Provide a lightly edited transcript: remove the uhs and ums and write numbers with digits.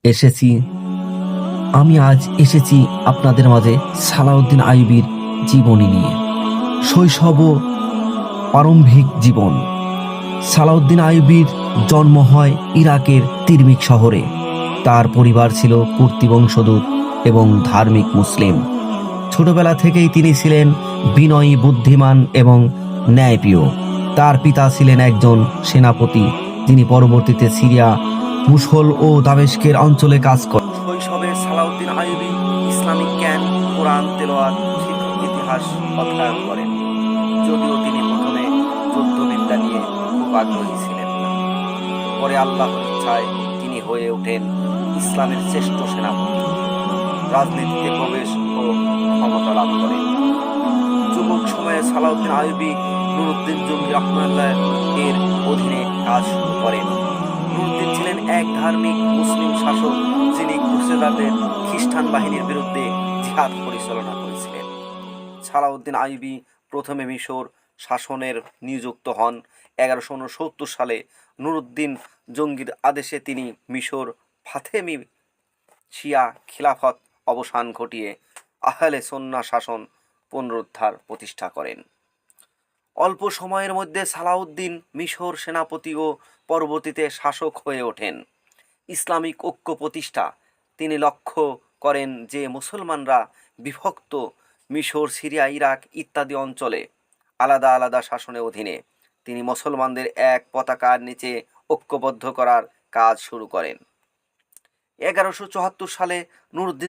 এসেছি আমি আজ এসেছি আপনাদের মাঝে সালাউদ্দিন আইয়ুবীর জীবনী নিয়ে। শৈশব ও প্রারম্ভিক জীবন। সালাউদ্দিন আইয়ুবীর জন্ম হয় ইরাকের তিরমিক শহরে। তার পরিবার ছিল কুর্দি বংশোদ্ভূত এবং ধার্মিক মুসলিম। ছোটবেলা থেকেই তিনি ছিলেন বিনয়ী, বুদ্ধিমান এবং ন্যায়প্রিয়। তার পিতা ছিলেন একজন সেনাপতি, যিনি পরবর্তীতে সিরিয়া, মুসল ও দামেস্কের অঞ্চলে কাজ করেন। শৈশবে সালাউদ্দিন আইয়ুবী ইসলামিক জ্ঞান, কোরআন তেলাওয়াত, শিক্ষক ইতিহাস অধ্যয়ন করেন, যদিও তিনি প্রথমে যুদ্ধবিদ্যা নিয়ে খুব আগ্রহী ছিলেন না। পরে আল্লাহর ইচ্ছায় তিনি হয়ে ওঠেন ইসলামের শ্রেষ্ঠ সেনাপতি। রাজনীতিতে প্রবেশ ও ক্ষমতা লাভ করেন। যুবক সময়ে সালাউদ্দিন আইয়ুবী নুরউদ্দিন জঙ্গি রহমাতুল্লাহ এর অধীনে কাজ শুরু করেন। নুরউদ্দিন ছিলেন এক ধার্মিক মুসলিম শাসক, যিনি ক্রুসেডারদের খ্রিস্টান বাহিনীর বিরুদ্ধে জিহাদ পরিচালনা করেছিলেন। সালাউদ্দিন আইয়ুবী প্রথমে মিশর শাসনের নিযুক্ত হন। 1169 সালে নুরউদ্দিন জঙ্গির আদেশে তিনি মিশর ফাতেমি শিয়া খিলাফত অবসান ঘটিয়ে আহলে সুন্নাহ শাসন পুনরুদ্ধার প্রতিষ্ঠা করেন। অল্প সময়ের মধ্যে সালাউদ্দিন মিশর সেনাপতি ও পরবর্তীতে শাসক হয়ে ওঠেন। ইসলামিক ঐক্য প্রতিষ্ঠা। তিনি লক্ষ্য করেন যে মুসলমানরা বিভক্ত মিশর, সিরিয়া, ইরাক ইত্যাদি অঞ্চলে আলাদা আলাদা শাসনের অধীনে। তিনি মুসলমানদের এক পতাকার নিচে ঐক্যবদ্ধ করার কাজ শুরু করেন। 1174 সালে নুরউদ্দিন